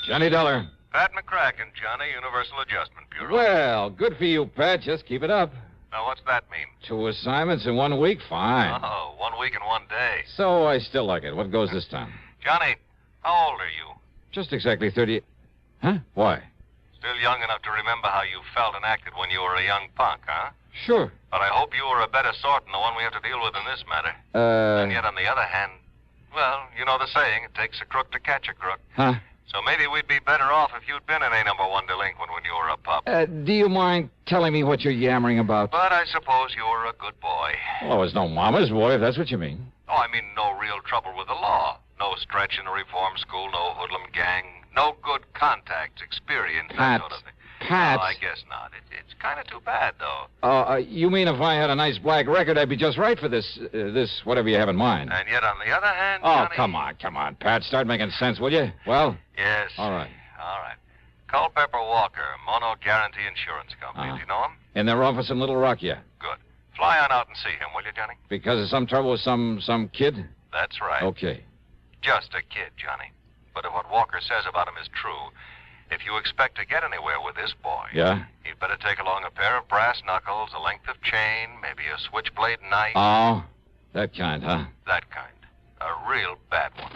Johnny Dollar. Pat McCracken, Johnny, Universal Adjustment Bureau. Well, good for you, Pat. Just keep it up. Now, what's that mean? 2 assignments in 1 week? Fine. Oh, 1 week and 1 day. So I still like it. What goes this time? Johnny, how old are you? Just exactly 30... Huh? Why? Still young enough to remember how you felt and acted when you were a young punk, huh? Sure. But I hope you were a better sort than the one we have to deal with in this matter. And yet, on the other hand, well, you know the saying, it takes a crook to catch a crook. Huh? So maybe we'd be better off if you'd been an A-1 delinquent when you were a pup. Do you mind telling me what you're yammering about? But I suppose you were a good boy. Well, I was no mama's boy, if that's what you mean. Oh, I mean no real trouble with the law. No stretch in a reform school, no hoodlum gang, no good contacts, experience, that sort of thing. Pat. Oh, I guess not. It's kind of too bad, though. You mean if I had a nice black record, I'd be just right for this whatever you have in mind. And yet, on the other hand, Oh, Johnny... come on, Pat. Start making sense, will you? Well? Yes. All right. Culpepper Walker, Mono Guarantee Insurance Company. Do you know him? In their office in Little Rock, yeah. Good. Fly on out and see him, will you, Johnny? Because of some trouble with some kid? That's right. Okay. Just a kid, Johnny. But if what Walker says about him is true, if you expect to get anywhere with this boy... Yeah? You'd better take along a pair of brass knuckles, a length of chain, maybe a switchblade knife. Oh, that kind, huh? That kind. A real bad one.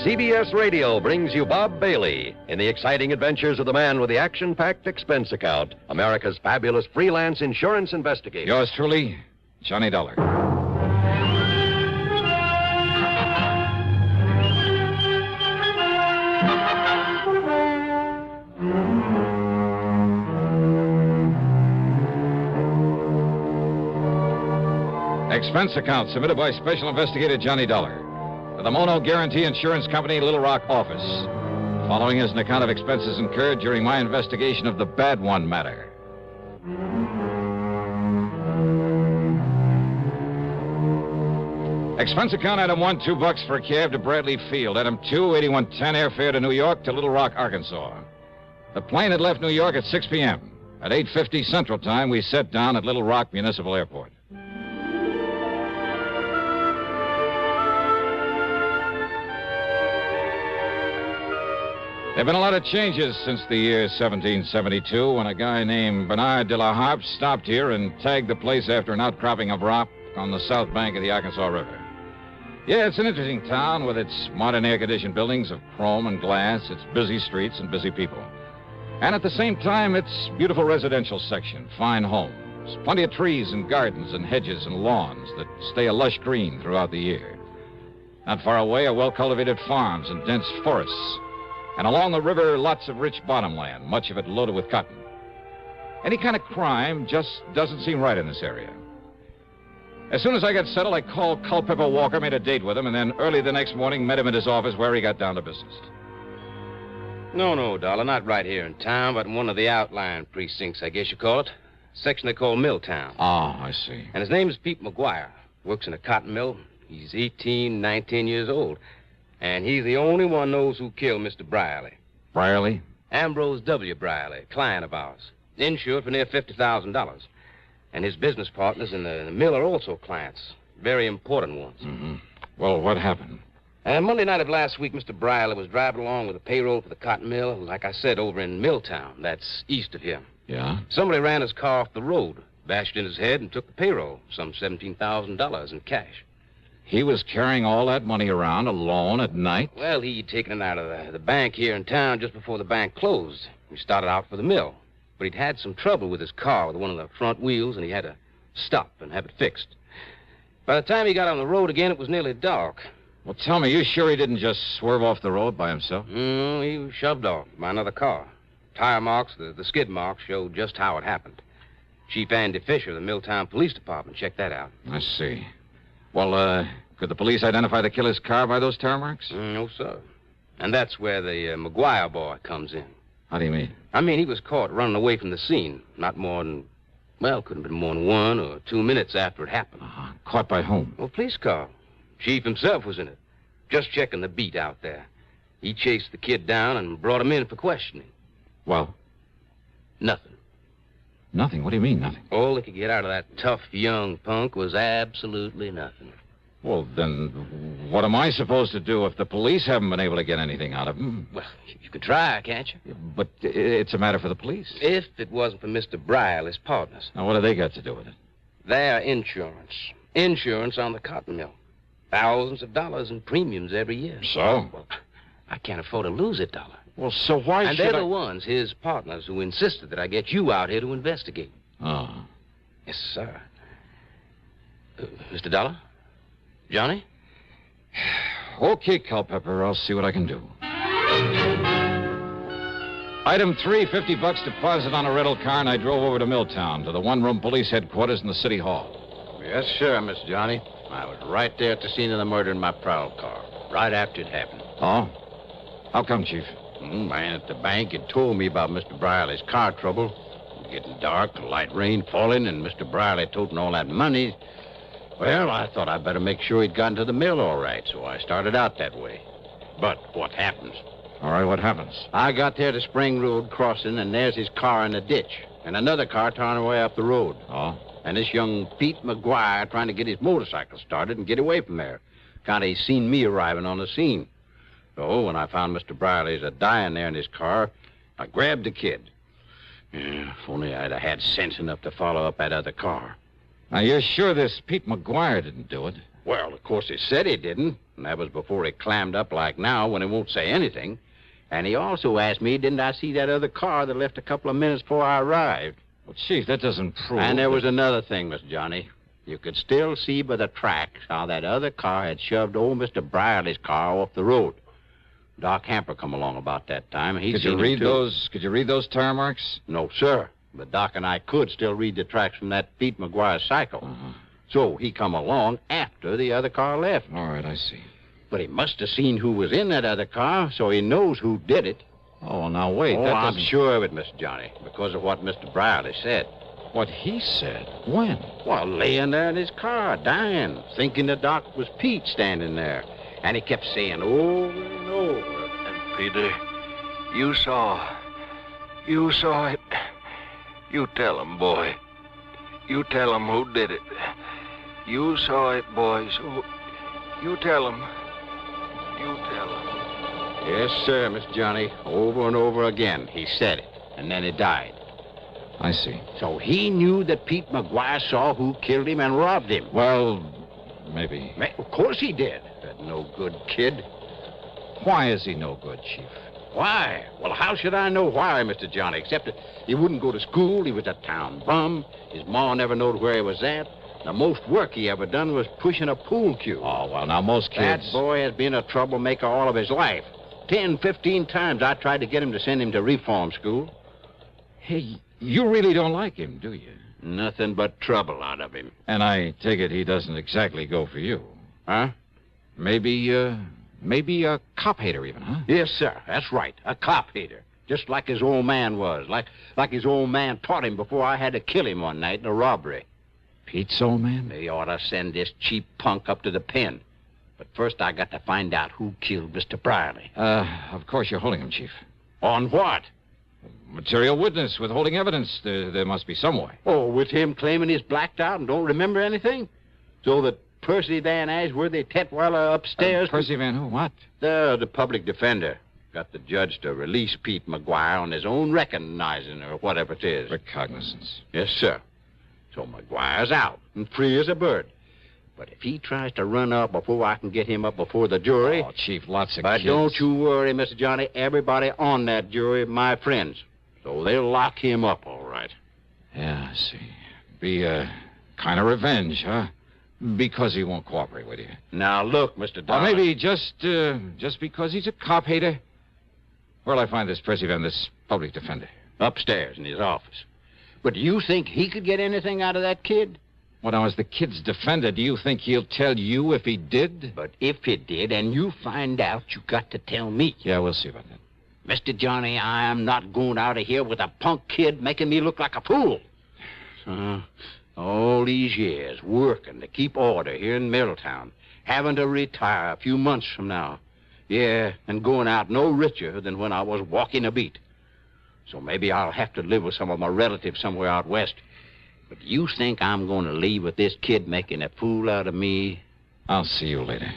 CBS Radio brings you Bob Bailey in the exciting adventures of the man with the action-packed expense account, America's fabulous freelance insurance investigator. Yours truly, Johnny Dollar. Expense account submitted by Special Investigator Johnny Dollar to the Mono Guarantee Insurance Company, Little Rock office. Following is an account of expenses incurred during my investigation of the Bad One matter. Expense account item 1, $2 for a cab to Bradley Field. Item 2, 8110 airfare to New York to Little Rock, Arkansas. The plane had left New York at 6 p.m. At 8:50 Central Time, we set down at Little Rock Municipal Airport. There have been a lot of changes since the year 1772 when a guy named Bernard de la Harpe stopped here and tagged the place after an outcropping of rock on the south bank of the Arkansas River. Yeah, it's an interesting town with its modern air-conditioned buildings of chrome and glass, its busy streets and busy people. And at the same time, its beautiful residential section, fine homes, plenty of trees and gardens and hedges and lawns that stay a lush green throughout the year. Not far away are well-cultivated farms and dense forests. And along the river, lots of rich bottomland, much of it loaded with cotton. Any kind of crime just doesn't seem right in this area. As soon as I got settled, I called Culpepper Walker, made a date with him, and then early the next morning met him at his office where he got down to business. No, Dollar, not right here in town, but in one of the outlying precincts, I guess you call it. Section they call Milltown. Oh, I see. And his name is Pete McGuire. Works in a cotton mill. He's 18, 19 years old. And he's the only one knows who killed Mr. Brierly. Brierly? Ambrose W. Brierly, client of ours. Insured for near $50,000. And his business partners in the mill are also clients. Very important ones. Mm-hmm. Well, what happened? Monday night of last week, Mr. Brierly was driving along with the payroll for the cotton mill, like I said, over in Milltown. That's east of here. Yeah? Somebody ran his car off the road, bashed in his head, and took the payroll, some $17,000 in cash. He was carrying all that money around alone at night? Well, he'd taken it out of the bank here in town just before the bank closed. He started out for the mill. But he'd had some trouble with his car with one of the front wheels, and he had to stop and have it fixed. By the time he got on the road again, it was nearly dark. Well, tell me, you sure he didn't just swerve off the road by himself? No, he was shoved off by another car. Tire marks, the skid marks, showed just how it happened. Chief Andy Fisher of the Milltown Police Department checked that out. I see. Well, could the police identify the killer's car by those tire marks? No, sir. And that's where the McGuire boy comes in. How do you mean? I mean, he was caught running away from the scene. Not more than, well, couldn't have been more than 1 or 2 minutes after it happened. Caught by whom? Well, police car. Chief himself was in it. Just checking the beat out there. He chased the kid down and brought him in for questioning. Well? Nothing. Nothing? What do you mean, nothing? All they could get out of that tough young punk was absolutely nothing. Well, then, what am I supposed to do if the police haven't been able to get anything out of him? Well, you could try, can't you? But it's a matter for the police. If it wasn't for Mr. Brierly's partners. Now, what do they got to do with it? Their insurance. Insurance on the cotton mill. Thousands of dollars in premiums every year. So? Well, I can't afford to lose $1. Well, so why and should they're the ones, his partners, who insisted that I get you out here to investigate. Oh. Yes, sir. Mr. Dollar? Johnny? Okay, Culpepper. I'll see what I can do. Item 3, $50 deposit on a rental car, and I drove over to Milltown, to the one-room police headquarters in the city hall. Yes, sir, Miss Johnny. I was right there at the scene of the murder in my prowl car, right after it happened. Oh? How come, Chief? Man at the bank had told me about Mr. Brierly's car trouble. It was getting dark, light rain falling, and Mr. Brierly toting all that money. Well, I thought I'd better make sure he'd gotten to the mill all right, so I started out that way. But what happens? All right, what happens? I got there to Spring Road crossing, and there's his car in the ditch, and another car tearing away up the road. Oh? And this young Pete McGuire trying to get his motorcycle started and get away from there. Kind of seen me arriving on the scene. So when I found Mr. Brierly's dying there in his car, I grabbed the kid. Yeah, if only I'd have had sense enough to follow up that other car. Now, you're sure this Pete McGuire didn't do it? Well, of course he said he didn't, and that was before he clammed up like now when he won't say anything. And he also asked me, didn't I see that other car that left a couple of minutes before I arrived? Well, Chief, that doesn't prove... And there was another thing, Miss Johnny. You could still see by the tracks how that other car had shoved old Mr. Brierly's car off the road. Doc Hamper come along about that time. Could you read those tire marks? No, sir. But Doc and I could still read the tracks from that Pete McGuire cycle. Uh-huh. So he come along after the other car left. All right, I see. But he must have seen who was in that other car, so he knows who did it. Oh, well, now, wait. I'm sure of it, Miss Johnny, because of what Mr. Brierly said. What he said? When? Well, laying there in his car, dying, thinking the Doc was Pete standing there. And he kept saying over and over. And Peter, you saw it. You tell him, boy. You tell him who did it. You saw it, boy, so you tell him. You tell him. Yes, sir, Miss Johnny. Over and over again, he said it, and then he died. I see. So he knew that Pete McGuire saw who killed him and robbed him. Well, maybe. Of course he did. That no-good kid. Why is he no good, Chief? Why? Well, how should I know why, Mr. Johnny, except that he wouldn't go to school, he was a town bum, his ma never knowed where he was at. The most work he ever done was pushing a pool cue. Oh, well, now, most kids... That boy has been a troublemaker all of his life. 10, 15 times I tried to get him to send him to reform school. Hey, you really don't like him, do you? Nothing but trouble out of him. And I take it he doesn't exactly go for you. Huh? Maybe a cop hater even, huh? Yes, sir. That's right. A cop hater. Just like his old man was. Like his old man taught him before I had to kill him one night in a robbery. Pete's old man? They ought to send this cheap punk up to the pen. But first I got to find out who killed Mr. Brierly. Of course you're holding him, Chief. On what? Material witness, withholding evidence. There must be some way. Oh, with him claiming he's blacked out and don't remember anything? So that Percy Van Ashworthy Tetweiler upstairs... Percy Van who? What? The public defender. Got the judge to release Pete McGuire on his own recognizing or whatever it is. Recognizance. Yes, sir. So McGuire's out and free as a bird. But if he tries to run up before I can get him up before the jury... Oh, Chief, lots of But kids. don't you worry, Mr. Johnny. Everybody on that jury my friends. So they'll lock him up, all right. Yeah, I see. Be kind of revenge, huh? Because he won't cooperate with you. Now, look, Mr. Or Dollar. maybe just because he's a cop hater. Where'll I find this Percy Van, this public defender? Upstairs in his office. But do you think he could get anything out of that kid? Well, now, as the kid's defender, do you think he'll tell you if he did? But if he did, and you find out, you got to tell me. Yeah, we'll see about that. Mr. Johnny, I am not going out of here with a punk kid making me look like a fool. All these years working to keep order here in Middletown, having to retire a few months from now. Yeah, and going out no richer than when I was walking a beat. So maybe I'll have to live with some of my relatives somewhere out west. But you think I'm going to leave with this kid making a fool out of me? I'll see you later.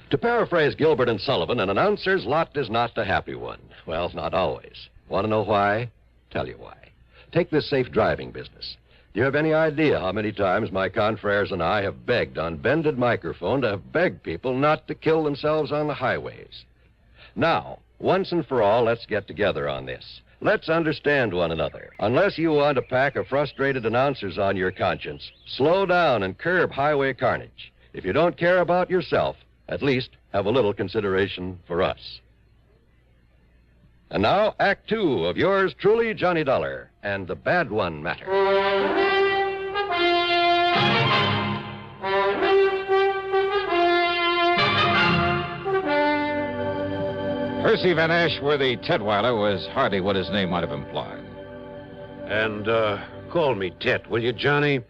To paraphrase Gilbert and Sullivan, an announcer's lot is not a happy one. Well, not always. Want to know why? Tell you why. Take this safe driving business. Do you have any idea how many times my confreres and I have begged on bended microphone to have begged people not to kill themselves on the highways? Now, once and for all, let's get together on this. Let's understand one another. Unless you want a pack of frustrated announcers on your conscience, slow down and curb highway carnage. If you don't care about yourself, at least have a little consideration for us. And now, Act Two of yours truly, Johnny Dollar, and the Bad One Matter. Percy Van Ashworthy Tetweiler was hardly what his name might have implied. And, call me Tet, will you, Johnny?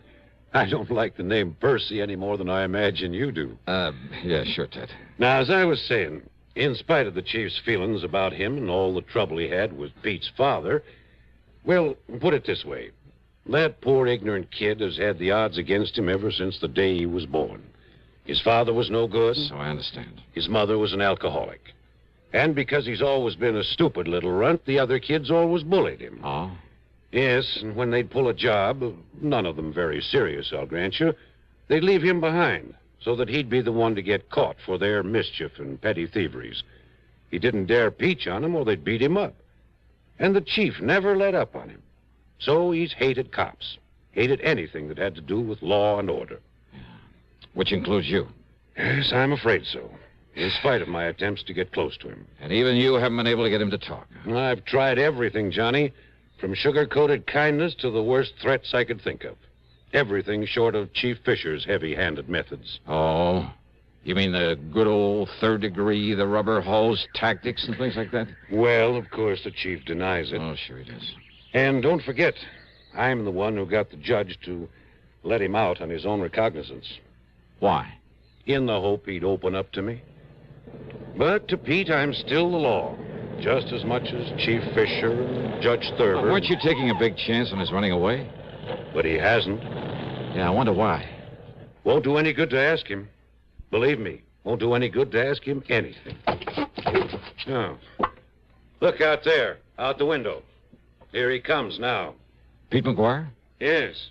I don't like the name Percy any more than I imagine you do. Yeah, sure, Ted. Now, as I was saying, in spite of the chief's feelings about him and all the trouble he had with Pete's father, well, put it this way. That poor ignorant kid has had the odds against him ever since the day he was born. His father was no good. So I understand. His mother was an alcoholic. And because he's always been a stupid little runt, the other kids always bullied him. Oh? Yes, and when they'd pull a job, none of them very serious, I'll grant you, they'd leave him behind so that he'd be the one to get caught for their mischief and petty thieveries. He didn't dare peach on them or they'd beat him up. And the chief never let up on him. So he's hated cops, hated anything that had to do with law and order. Which includes you. Yes, I'm afraid so, in spite of my attempts to get close to him. And even you haven't been able to get him to talk. I've tried everything, Johnny. From sugar-coated kindness to the worst threats I could think of. Everything short of Chief Fisher's heavy-handed methods. Oh? You mean the good old third degree, the rubber hose tactics and things like that? Well, of course, the chief denies it. Oh, sure he does. And don't forget, I'm the one who got the judge to let him out on his own recognizance. Why? In the hope he'd open up to me. But to Pete, I'm still the law. Just as much as Chief Fisher and Judge Thurber. Weren't you taking a big chance on his running away? But he hasn't. Yeah, I wonder why. Won't do any good to ask him. Believe me, won't do any good to ask him anything. Oh. Look out there, out the window. Here he comes now. Pete McGuire? Yes.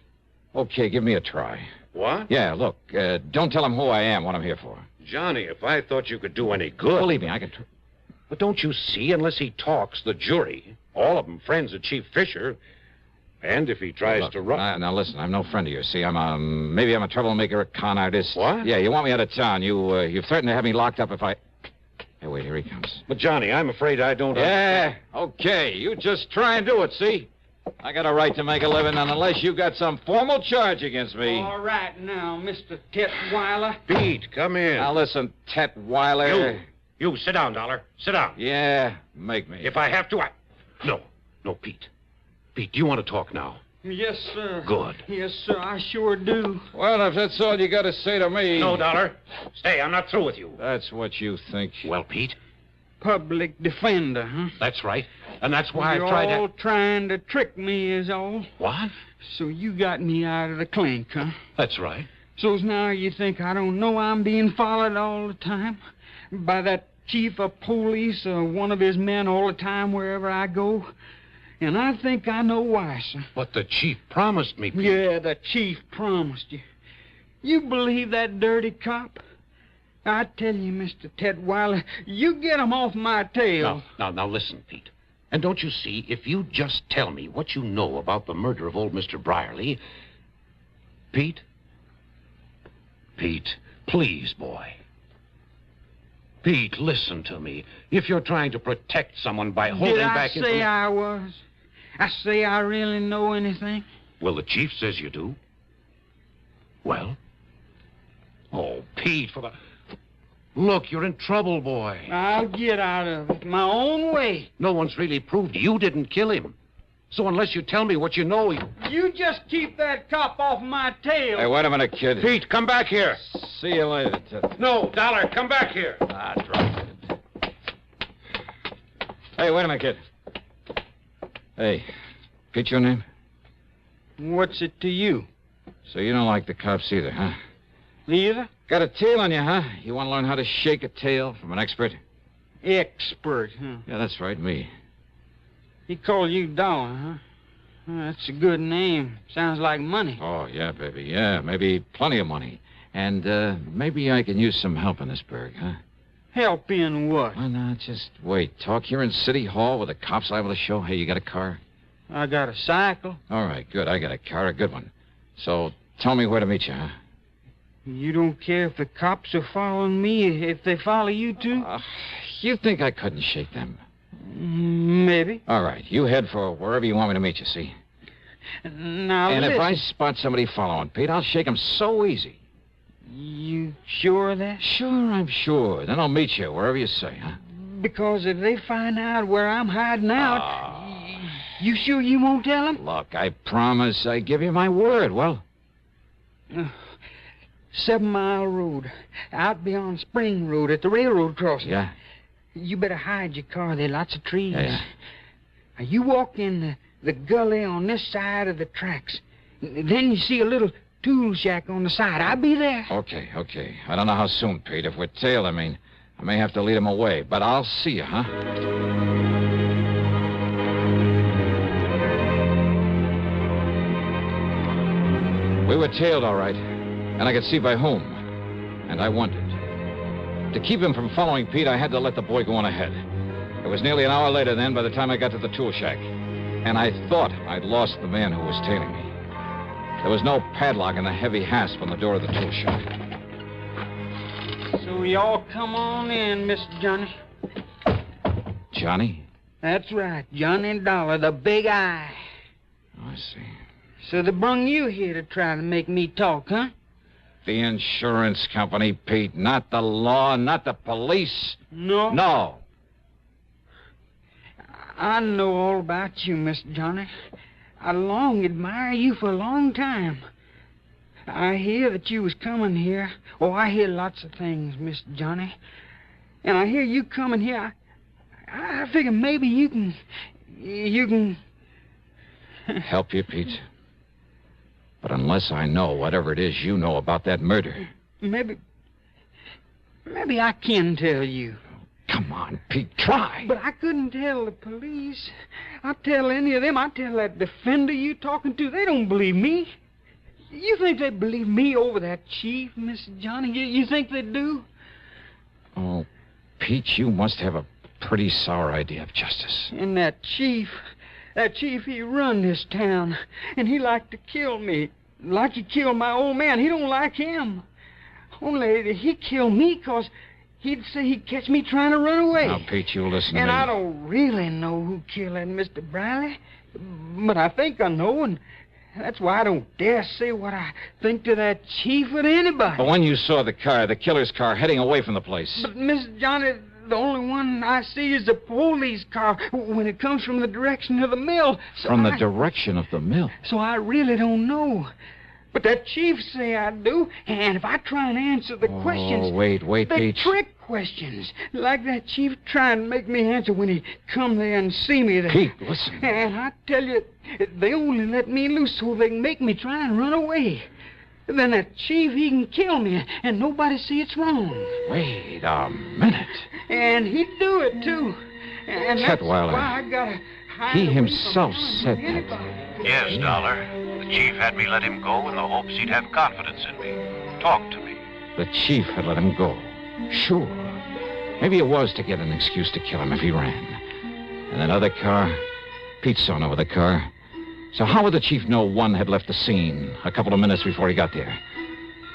Okay, give me a try. What? Yeah, look, don't tell him who I am, what I'm here for. Johnny, if I thought you could do any good... Believe me, I can... But don't you see, unless he talks, the jury, all of them friends of Chief Fisher, and if he tries to run... Now, listen, I'm no friend of yours. See, maybe I'm a troublemaker, a con artist. What? Yeah, you want me out of town. You've threatened to have me locked up if I... Hey, wait, here he comes. But, Johnny, I'm afraid I don't... Yeah, okay. You just try and do it, see? I got a right to make a living, and unless you got some formal charge against me... All right now, Mr. Tetweiler. Pete, come in. Now, listen, Tetweiler... You, sit down, Dollar. Sit down. Yeah, make me. If I have to, No, Pete. Pete, do you want to talk now? Yes, sir. Good. Yes, sir, I sure do. Well, if that's all you got to say to me... No, Dollar. Stay, I'm not through with you. That's what you think. Well, Pete? Public defender, huh? That's right. And that's why You're I tried all trying to trick me is all. What? So you got me out of the clink, huh? That's right. So's now you think I don't know I'm being followed all the time? By that chief of police or one of his men all the time wherever I go? And I think I know why, sir. But the chief promised me, Pete. Yeah, the chief promised you. You believe that dirty cop? I tell you, Mr. Tetweiler, you get him off my tail. Now, listen, Pete. And don't you see, if you just tell me what you know about the murder of old Mr. Brierly... Pete? Pete, please, boy. Pete, listen to me. If you're trying to protect someone by holding back... Did I say I was? I say I really know anything? Well, the chief says you do. Well? Oh, Pete, for the... Look, you're in trouble, boy. I'll get out of it my own way. No one's really proved you didn't kill him. So unless you tell me what you know... You just keep that cop off my tail. Hey, wait a minute, kid. Pete, come back here. See you later, Ted. No, Dollar, come back here. Ah, drop it. Hey, wait a minute, kid. Hey, Pete, your name? What's it to you? So you don't like the cops either, huh? Either? Got a tail on you, huh? You want to learn how to shake a tail from an expert? Expert, huh? Yeah, that's right, me. He called you Dollar, huh? Well, that's a good name. Sounds like money. Oh, yeah, baby, yeah. Maybe plenty of money. And maybe I can use some help in this burg, huh? Help in what? Why not? Just wait. Talk here in City Hall with the cops liable to show. Hey, you got a car? I got a cycle. All right, good. I got a car, a good one. So tell me where to meet you, huh? You don't care if the cops are following me, if they follow you too? You think I couldn't shake them? Maybe. All right, you head for wherever you want me to meet you, see? Now, And listen. if I spot somebody following, Pete, I'll shake them so easy. You sure of that? Sure, I'm sure. Then I'll meet you wherever you say, huh? Because if they find out where I'm hiding out, you sure you won't tell them? Look, I promise I give you my word. Well, 7 Mile Road, out beyond Spring Road at the railroad crossing. yeah. You better hide your car. There are lots of trees. Yeah. Now, you walk in the gully on this side of the tracks. Then you see a little tool shack on the side. I'll be there. Okay. I don't know how soon, Pete. If we're tailed, I may have to lead him away. But I'll see you, huh? We were tailed, all right. And I could see by whom. And I wondered. To keep him from following Pete, I had to let the boy go on ahead. It was nearly an hour later then by the time I got to the tool shack. And I thought I'd lost the man who was tailing me. There was no padlock and a heavy hasp on the door of the tool shop. So y'all come on in, Mr. Johnny. Johnny? That's right, Johnny Dollar, the big eye. Oh, I see. So they brung you here to try to make me talk, huh? The insurance company, Pete. Not the law, not the police. No? No. I know all about you, Mr. Johnny. I long admire you for a long time. I hear that you was coming here. Oh, I hear lots of things, Mr. Johnny. And I hear you coming here. I figure maybe you can... Help you, Pete? But unless I know whatever it is you know about that murder... Maybe I can tell you. Come on, Pete, try. But I couldn't tell the police. I'd tell any of them. I'd tell that defender you talking to. They don't believe me. You think they believe me over that chief, Mr. Johnny? You think they do? Oh, Pete, you must have a pretty sour idea of justice. And that chief, he run this town. And he liked to kill me. Like he killed my old man. He don't like him. Only he killed me because he'd say he'd catch me trying to run away. Now, Pete, you listen to And me. I don't really know who killed that Mr. Briley. But I think I know, and that's why I don't dare say what I think to that chief or to anybody. But when you saw the car, the killer's car, heading away from the place... But, Mr. Johnny, the only one I see is the police car when it comes from the direction of the mill. So From the direction of the mill? So I really don't know. But that chief say I do, and if I try and answer the questions... Oh, wait, They're Pete. trick questions, like that chief trying to make me answer when he come there and see me there. Pete, listen. And I tell you, they only let me loose so they can make me try and run away. Then that chief, he can kill me, and nobody see it's wrong. Wait a minute. And he'd do it, too. And that's Tutwiler. why I gotta hide He away himself from said anybody. that. Yes, Dollar. The chief had me let him go in the hopes he'd have confidence in me. Talk to me. The chief had let him go. Sure. Maybe it was to get an excuse to kill him if he ran. And that other car, Pete saw no other car. So how would the chief know one had left the scene a couple of minutes before he got there?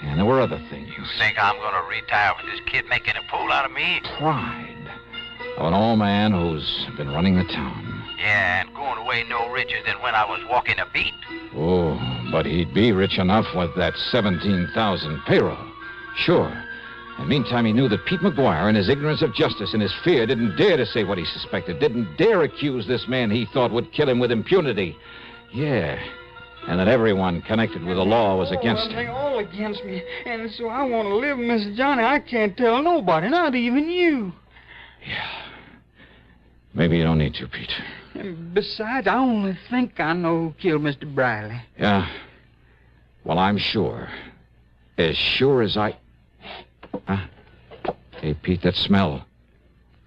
And there were other things. You think I'm going to retire with this kid making a fool out of me? Pride of an old man who's been running the town. Yeah, and going away no richer than when I was walking a beat. Oh, but he'd be rich enough with that 17,000 payroll. Sure. And meantime, he knew that Pete McGuire, in his ignorance of justice and his fear, didn't dare to say what he suspected, didn't dare accuse this man he thought would kill him with impunity. Yeah, and that everyone connected with the law was against him. They're all against me, and so I want to live, Mr. Johnny. I can't tell nobody, not even you. Yeah. Maybe you don't need to, Pete. And besides, I only think I know who killed Mr. Briley. Yeah? Well, I'm sure. As sure as I... Huh? Hey, Pete, that smell.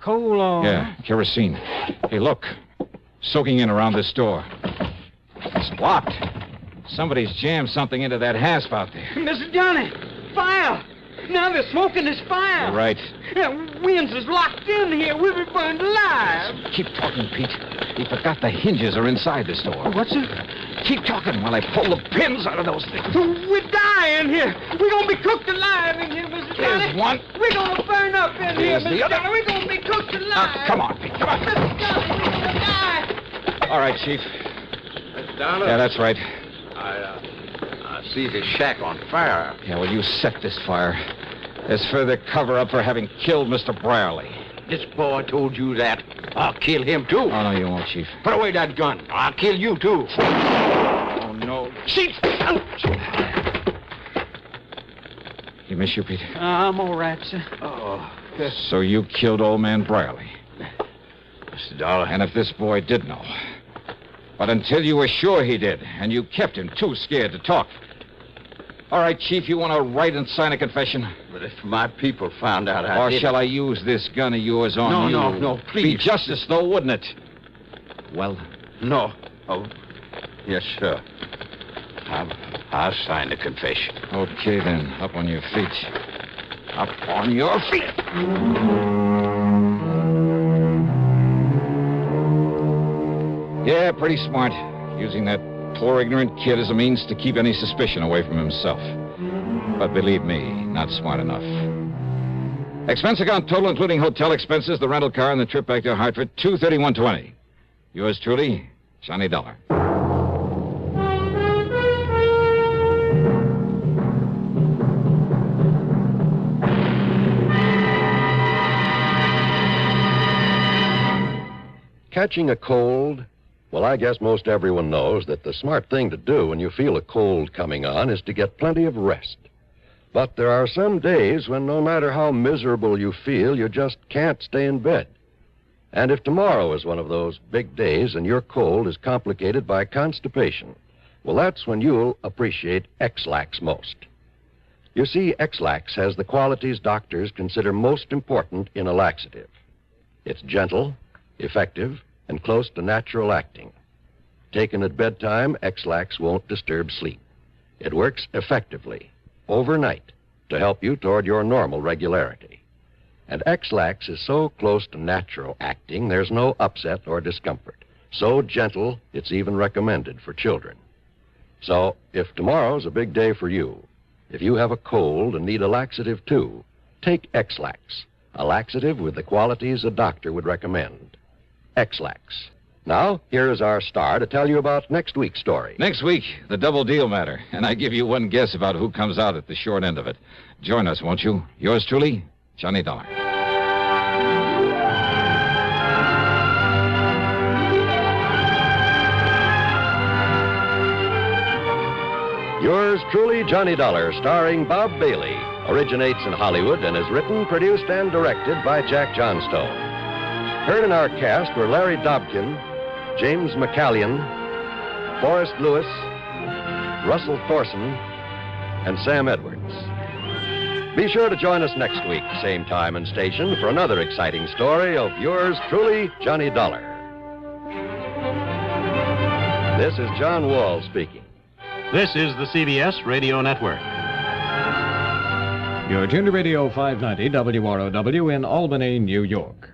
Coal oil. Yeah, kerosene. Hey, look. Soaking in around this door. It's locked. Somebody's jammed something into that hasp out there. Mr. Johnny, fire! Now they're smoking this fire. You're right. Winds is locked in here. We'll be burned alive. Keep talking, Pete. He forgot the hinges are inside this door. What's it? Keep talking while I pull the pins out of those things. We're dying here. We're going to be cooked alive in here, Mr. Johnny. There's one. We're going to burn up in here, There's the Mr. other. Johnny. We're going to be cooked alive. Come on, Pete. Come on. Mr. Johnny, we're going to die. All right, Chief. Mr. Dollar? Yeah, that's right. I see this shack on fire. Yeah, well, you set this fire. There's further cover-up for having killed Mr. Brierly. This boy told you that. I'll kill him, too. Oh, no, you won't, Chief. Put away that gun. I'll kill you, too. Oh, no. Chief! You miss you, Pete? I'm all right, sir. Oh, So you killed old man Brierly. Mr. Dollar. And if this boy did know. But until you were sure he did, and you kept him too scared to talk. All right, Chief, you want to write and sign a confession? But if my people found out I Or did... shall I use this gun of yours on you? No, please. Be justice, though, wouldn't it? Well, No. Oh, yes, sir. I'll sign the confession. okay, then. Up on your feet. Up on your feet. Yeah, pretty smart. Using that poor, ignorant kid as a means to keep any suspicion away from himself. But believe me, not smart enough. Expense account total, including hotel expenses, the rental car, and the trip back to Hartford, $231.20. Yours truly, Johnny Dollar. Catching a cold? Well, I guess most everyone knows that the smart thing to do when you feel a cold coming on is to get plenty of rest. But there are some days when no matter how miserable you feel, you just can't stay in bed. And if tomorrow is one of those big days and your cold is complicated by constipation, well, that's when you'll appreciate X-Lax most. You see, X-Lax has the qualities doctors consider most important in a laxative. It's gentle, effective, and close to natural acting. Taken at bedtime, X-Lax won't disturb sleep. It works effectively, overnight, to help you toward your normal regularity. And X-Lax is so close to natural acting, there's no upset or discomfort. So gentle, it's even recommended for children. So, if tomorrow's a big day for you, if you have a cold and need a laxative too, take X-Lax, a laxative with the qualities a doctor would recommend. X-Lax. Now, here is our star to tell you about next week's story. Next week, the double deal matter. And I give you one guess about who comes out at the short end of it. Join us, won't you? Yours truly, Johnny Dollar. Yours truly, Johnny Dollar, starring Bob Bailey, originates in Hollywood and is written, produced, and directed by Jack Johnstone. Heard in our cast were Larry Dobkin, James McCallion, Forrest Lewis, Russell Thorson, and Sam Edwards. Be sure to join us next week, same time and station, for another exciting story of yours truly, Johnny Dollar. This is John Wall speaking. This is the CBS Radio Network. You're tuned to Radio 590 WROW in Albany, New York.